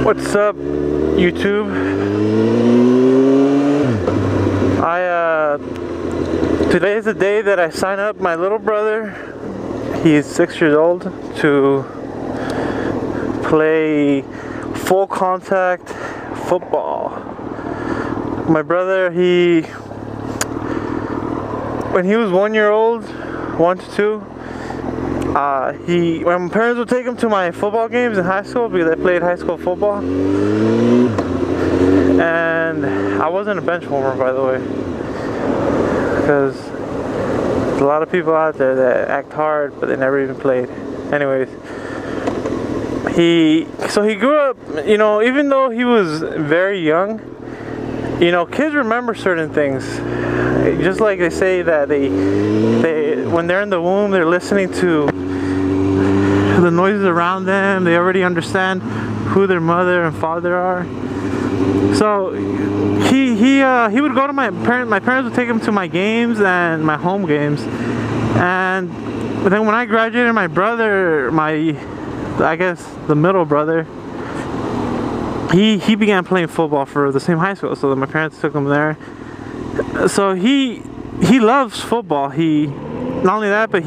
What's up, YouTube? Today is the day that I sign up my little brother. He's 6 years old to play full contact football. My brother, when he was 1 year old, 1 to 2, when my parents would take him to my football games in high school because I played high school football, and I wasn't a bench warmer, by the way, because there's a lot of people out there that act hard but they never even played. Anyways, he grew up, you know, even though he was very young, you know, kids remember certain things. Just like they say that they when they're in the womb, they're listening to the noises around them. They already understand who their mother and father are. So he would go to my parents would take him to my games and my home games. And then when I graduated, my brother, I guess the middle brother, he began playing football for the same high school, so my parents took him there. So he loves football. Not only that, but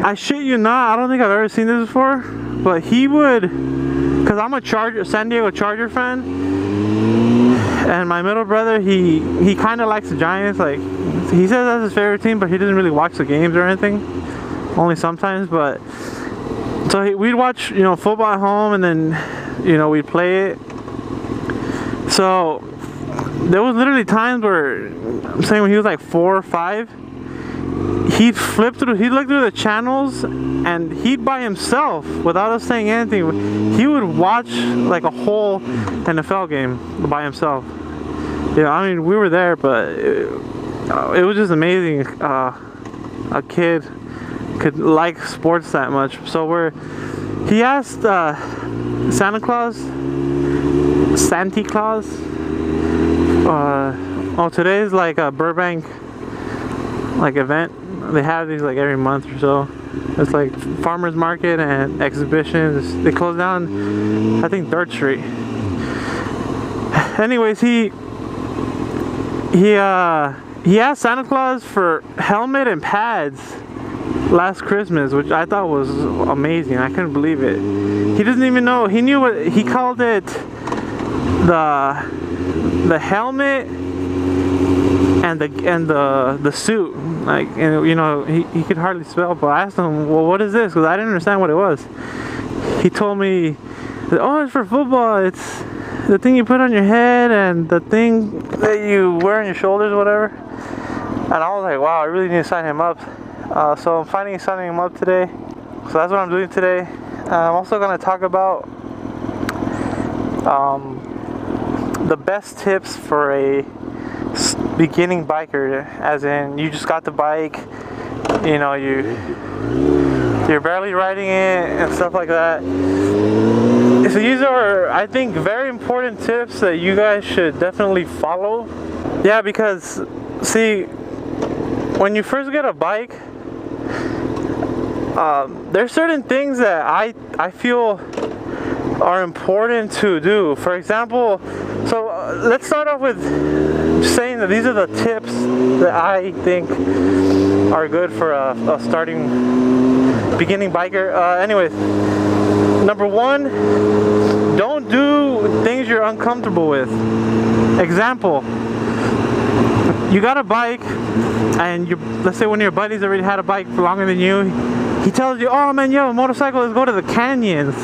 I shit you not, I don't think I've ever seen this before, but he would, because I'm a San Diego Charger fan, and my middle brother, he kind of likes the Giants. Like, he says that's his favorite team, but he doesn't really watch the games or anything, only sometimes. But so we'd watch, you know, football at home, and then, you know, we'd play it. So there was literally times where, I'm saying, when he was like 4 or 5, he'd look through the channels, and he'd by himself, without us saying anything, he would watch like a whole NFL game by himself. You know, I mean, we were there, but it was just amazing. A kid could like sports that much. So he asked Santa Claus. Today's like a Burbank like event. They have these like every month or so. It's like farmers market and exhibitions. They close down, I think, 3rd Street. Anyways, he asked Santa Claus for helmet and pads last Christmas, which I thought was amazing. I couldn't believe it. He doesn't even know. He knew what he called it. The helmet and the suit, like, and you know, he could hardly spell, but I asked him, well, what is this? Because I didn't understand what it was. He told me, oh, it's for football. It's the thing you put on your head and the thing that you wear on your shoulders or whatever. And I was like, wow, I really need to sign him up. So I'm finally signing him up today. So that's what I'm doing today. I'm also going to talk about the best tips for a beginning biker, as in you just got the bike, you know, you're barely riding it and stuff like that. So these are, I think, very important tips that you guys should definitely follow. Yeah, because see, when you first get a bike, there's certain things that I feel are important to do. For example, so let's start off with saying that these are the tips that I think are good for a starting beginning biker. Anyways, number 1, don't do things you're uncomfortable with. Example, you got a bike, and let's say one of your buddies already had a bike for longer than you. He tells you, oh man, you have a motorcycle, let's go to the canyons.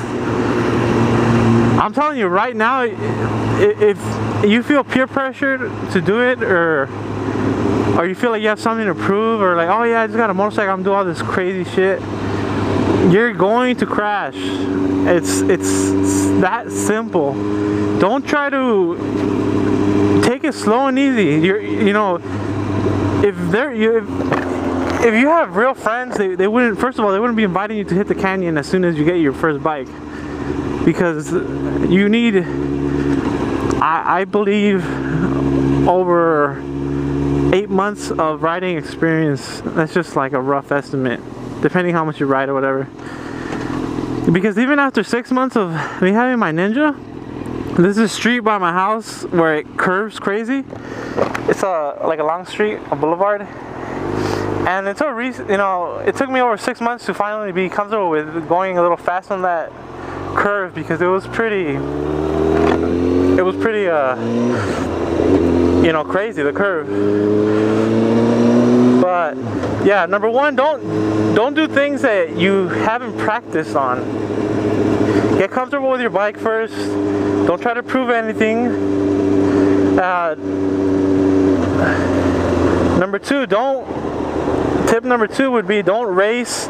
I'm telling you right now, if you feel peer pressured to do it, or you feel like you have something to prove, or like, oh yeah, I just got a motorcycle, I'm doing all this crazy shit, you're going to crash. It's that simple. Don't try to take it slow and easy. You know, if you have real friends, they wouldn't, first of all, they wouldn't be inviting you to hit the canyon as soon as you get your first bike. Because you need, I believe, over 8 months of riding experience. That's just like a rough estimate, depending how much you ride or whatever. Because even after 6 months of me having my Ninja, This is a street by my house where it curves crazy. It's like a long street, a boulevard. And until recent, you know, it took me over 6 months to finally be comfortable with going a little fast on that curve, because it was pretty, you know, crazy, the curve. But yeah, number one, don't do things that you haven't practiced on. Get comfortable with your bike first. Don't try to prove anything. Number two, tip number two would be don't race.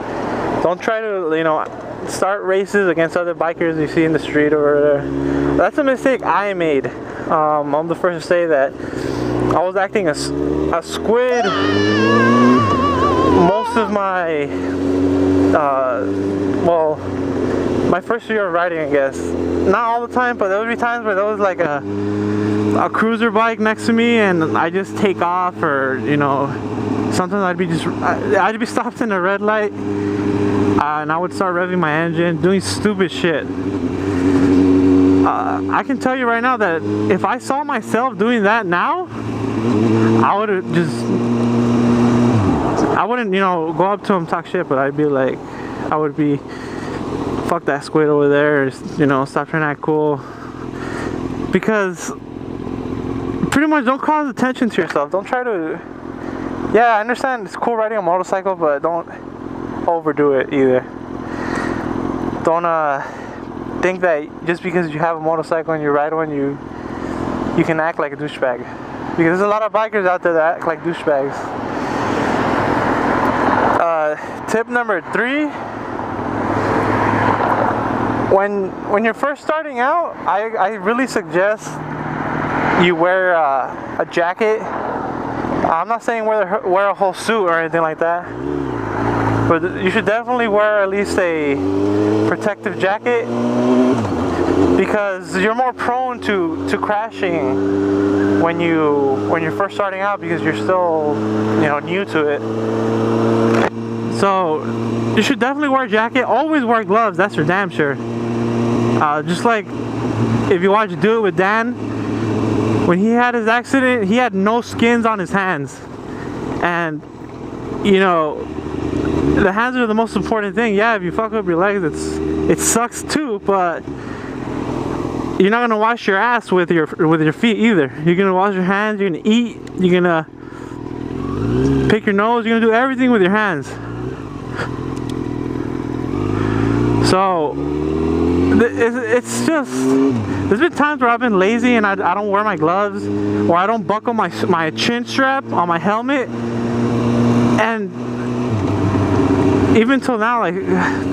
Don't try to, you know, start races against other bikers you see in the street or whatever. That's a mistake I made. I'm the first to say that. I was acting a squid most of my, well, my first year of riding, I guess. Not all the time, but there would be times where there was like a cruiser bike next to me and I just take off, or, you know, sometimes I'd be stopped in a red light and I would start revving my engine, doing stupid shit. I can tell you right now that if I saw myself doing that now, I wouldn't, you know, go up to him, talk shit, but I would be, fuck that squid over there, or, you know, stop trying to act cool. Because pretty much don't cause attention to yourself. Don't try to, yeah, I understand it's cool riding a motorcycle, but don't overdo it either. Don't think that just because you have a motorcycle and you ride one, you can act like a douchebag. Because there's a lot of bikers out there that act like douchebags. Tip number three, when you're first starting out, I really suggest you wear a jacket. I'm not saying wear a whole suit or anything like that, but you should definitely wear at least a protective jacket, because you're more prone to crashing when you're first starting out, because you're still, you know, new to it. So you should definitely wear a jacket. Always wear gloves, that's for damn sure. Just like if you watch Do It with Dan, when he had his accident, he had no skins on his hands. And, you know, the hands are the most important thing. Yeah, if you fuck up your legs, it sucks too, but you're not gonna wash your ass with your feet either. You're gonna wash your hands, you're gonna eat, you're gonna pick your nose, you're gonna do everything with your hands. So it's just, there's been times where I've been lazy and I don't wear my gloves, or I don't buckle my chin strap on my helmet, and even till now, like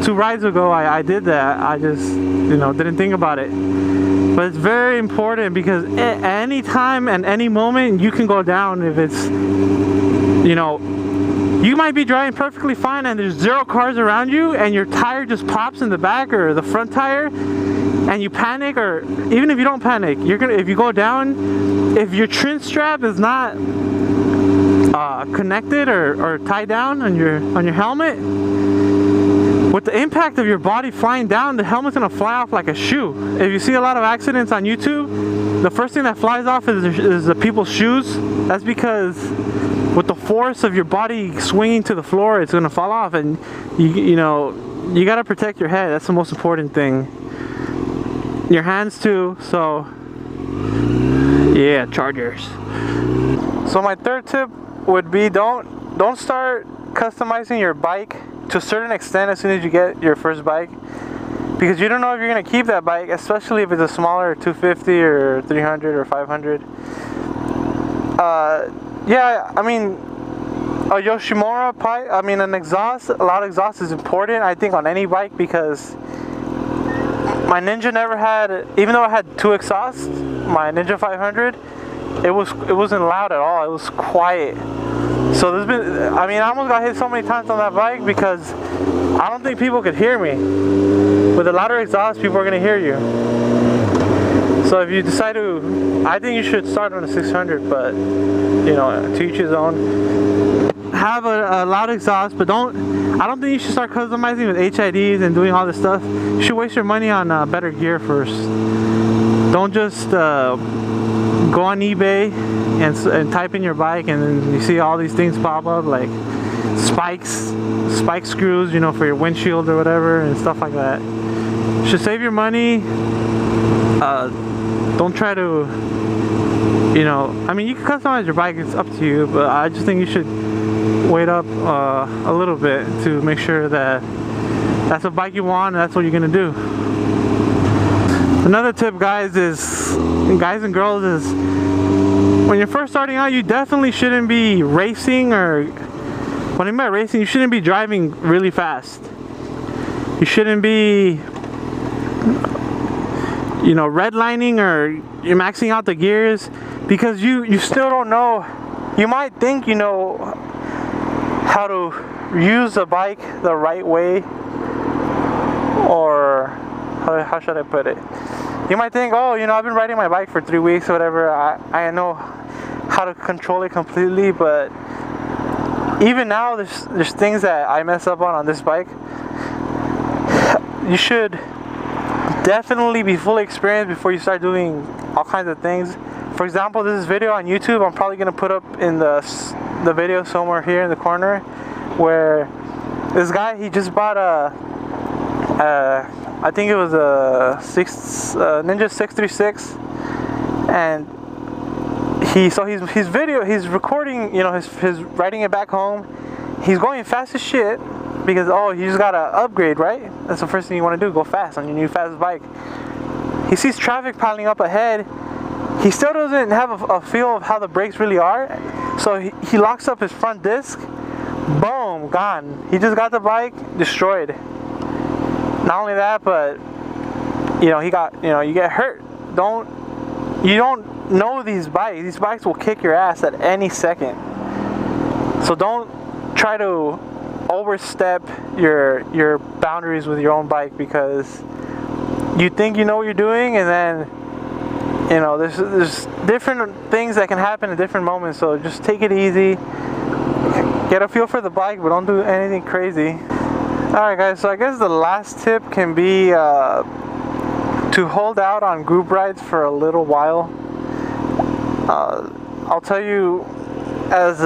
2 rides ago, I did that. I just, you know, didn't think about it. But it's very important, because at any time and any moment you can go down. If it's, you know, you might be driving perfectly fine and there's 0 cars around you and your tire just pops in the back, or the front tire, and you panic. Or even if you don't panic, if you go down, if your chin strap is not connected or tied down on your helmet, with the impact of your body flying down, the helmet's gonna fly off like a shoe. If you see a lot of accidents on YouTube, the first thing that flies off is the people's shoes. That's because with the force of your body swinging to the floor, it's gonna fall off, and you know, you gotta protect your head. That's the most important thing. Your hands too. So yeah, chargers. So my third tip would be don't start customizing your bike to a certain extent as soon as you get your first bike, because you don't know if you're gonna keep that bike, especially if it's a smaller 250 or 300 or 500. Yeah, I mean, a Yoshimura pipe, I mean an exhaust, a lot of exhaust is important, I think, on any bike, because my Ninja never had, even though I had 2 exhausts, my Ninja 500, it wasn't loud at all, it was quiet. So there's been, I mean, I almost got hit so many times on that bike because I don't think people could hear me. With a louder exhaust, people are gonna hear you. So if you decide to, I think you should start on a 600, but, you know, to each his own. Have a loud exhaust, but I don't think you should start customizing with HIDs and doing all this stuff. You should waste your money on better gear first. don't just go on eBay and type in your bike and then you see all these things pop up like spike screws, you know, for your windshield or whatever and stuff like that. You should save your money. Don't try to, you know, I mean, you can customize your bike, it's up to you, but I just think you should wait up a little bit to make sure that that's a bike you want and that's what you're gonna do. Another tip, guys and girls, is when you're first starting out, you definitely shouldn't be racing, or when I mean by racing, you shouldn't be driving really fast. You shouldn't be, you know, redlining or you're maxing out the gears, because you still don't know. You might think you know how to use the bike the right way, or how should I put it? You might think, oh, you know, I've been riding my bike for 3 weeks or whatever, I know how to control it completely. But even now there's things that I mess up on this bike. You should definitely be fully experienced before you start doing all kinds of things. For example, this video on YouTube, I'm probably gonna put up in the video somewhere here in the corner, where this guy, he just bought I think it was a Ninja 636, and he's recording, you know, his riding it back home. He's going fast as shit because, oh, you just gotta upgrade, right? That's the first thing you want to do, go fast on your new fast bike. He sees traffic piling up ahead. He still doesn't have a feel of how the brakes really are, so he locks up his front disc. Boom, gone. He just got the bike destroyed. Not only that, but you know, you get hurt. You don't know these bikes. These bikes will kick your ass at any second. So don't try to overstep your boundaries with your own bike, because you think you know what you're doing, and then, you know, there's different things that can happen at different moments. So just take it easy, get a feel for the bike, but don't do anything crazy. Alright guys, so I guess the last tip can be to hold out on group rides for a little while. I'll tell you, as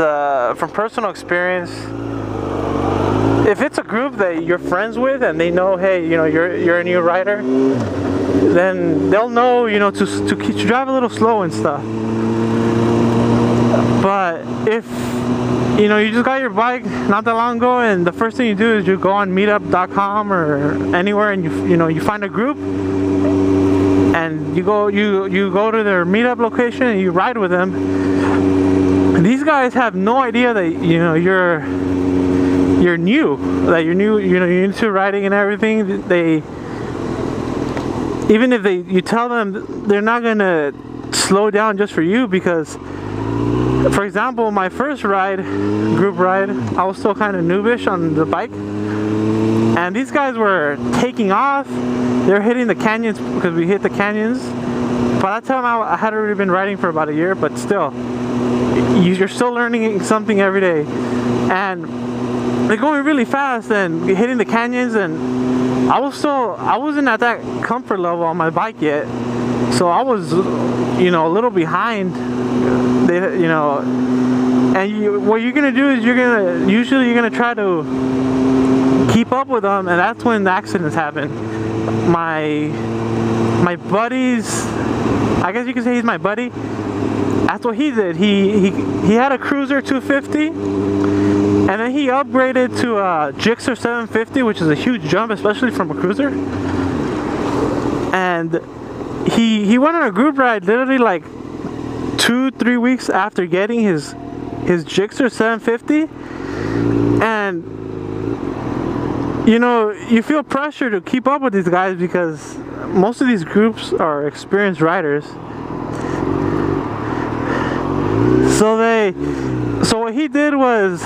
from personal experience, if it's a group that you're friends with and they know, hey, you know, you're a new rider, then they'll know, you know, to drive a little slow and stuff. But if, you know, you just got your bike not that long ago, and the first thing you do is you go on meetup.com or anywhere, and you find a group, and you go to their meetup location and you ride with them. And these guys have no idea that, you know, you're new, you know, you're into riding and everything. Even if you tell them, they're not gonna slow down just for you, because, for example, my first group ride, I was still kind of noobish on the bike, and these guys were taking off. They're hitting the canyons, because we hit the canyons. By that time, I had already been riding for about a year, but still, you're still learning something every day. And they're going really fast and hitting the canyons, and I wasn't at that comfort level on my bike yet, so I was, you know, a little behind. You know, and what you're gonna do is you're gonna try to keep up with them, and that's when the accidents happen. My buddies, I guess you could say he's my buddy. That's what he did. He had a Cruiser 250, and then he upgraded to a Gsxr 750, which is a huge jump, especially from a Cruiser. And he went on a group ride literally like 2-3 weeks after getting his Gsxr 750, and you know, you feel pressure to keep up with these guys, because most of these groups are experienced riders. So what he did was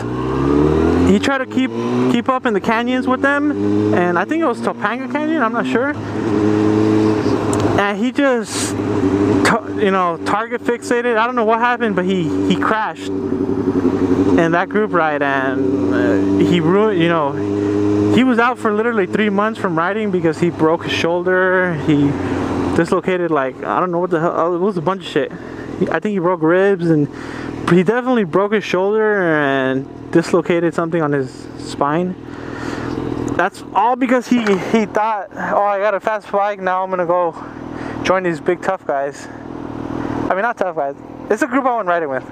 he tried to keep up in the canyons with them, and I think it was Topanga Canyon, I'm not sure. And he just, you know, target fixated. I don't know what happened, but he crashed in that group ride, and he ruined, you know, he was out for literally 3 months from riding because he broke his shoulder. He dislocated, like, I don't know what the hell, it was a bunch of shit. I think he broke ribs, and he definitely broke his shoulder and dislocated something on his spine. That's all because he thought, oh, I got a fast bike, now I'm gonna go join these big tough guys. I mean, not tough guys, it's a group I went riding with,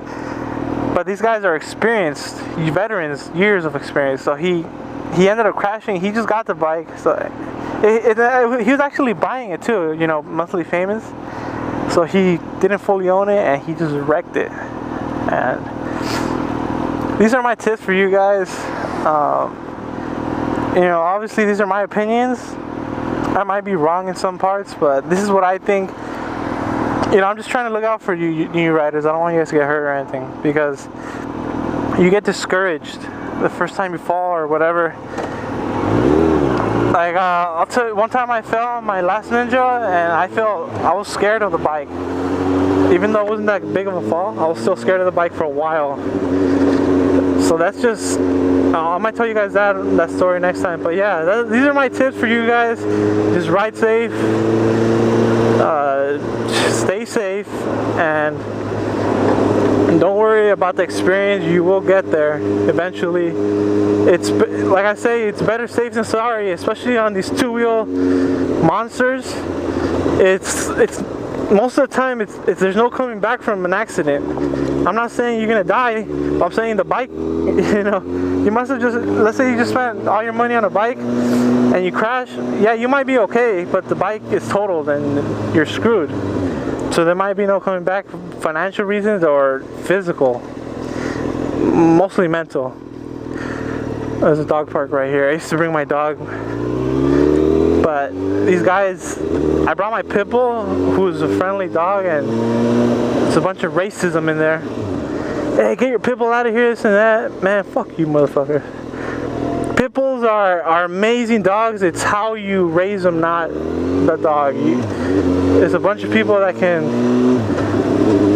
but these guys are experienced veterans, years of experience. So he ended up crashing. He just got the bike, so he was actually buying it too, you know, monthly payments. So he didn't fully own it, and he just wrecked it. And these are my tips for you guys. You know, obviously these are my opinions. I might be wrong in some parts, but this is what I think. You know, I'm just trying to look out for you new riders. I don't want you guys to get hurt or anything, because you get discouraged the first time you fall or whatever. Like, I'll tell you, one time I fell on my last Ninja, and I was scared of the bike. Even though it wasn't that big of a fall, I was still scared of the bike for a while. So that's just, I might tell you guys that story next time. But yeah, these are my tips for you guys. Just ride safe, stay safe, and don't worry about the experience. You will get there eventually. It's, like I say, it's better safe than sorry, especially on these two-wheel monsters. It's most of the time there's no coming back from an accident. I'm not saying you're gonna die, but I'm saying the bike, you know, you must have just, let's say you just spent all your money on a bike and you crash. Yeah, you might be okay, but the bike is totaled and you're screwed. So there might be no coming back for financial reasons or physical, mostly mental. There's a dog park right here. I used to bring my dog, but these guys, I brought my pit bull, who's a friendly dog, and there's a bunch of racism in there. Hey, get your pit bull out of here, this and that. Man, fuck you, motherfucker. Pit bulls are amazing dogs. It's how you raise them, not the dog. There's a bunch of people that can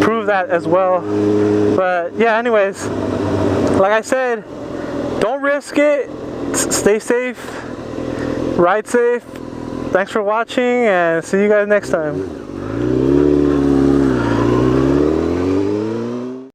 prove that as well. But yeah, anyways, like I said, don't risk it. Stay safe. Ride safe. Thanks for watching, and see you guys next time.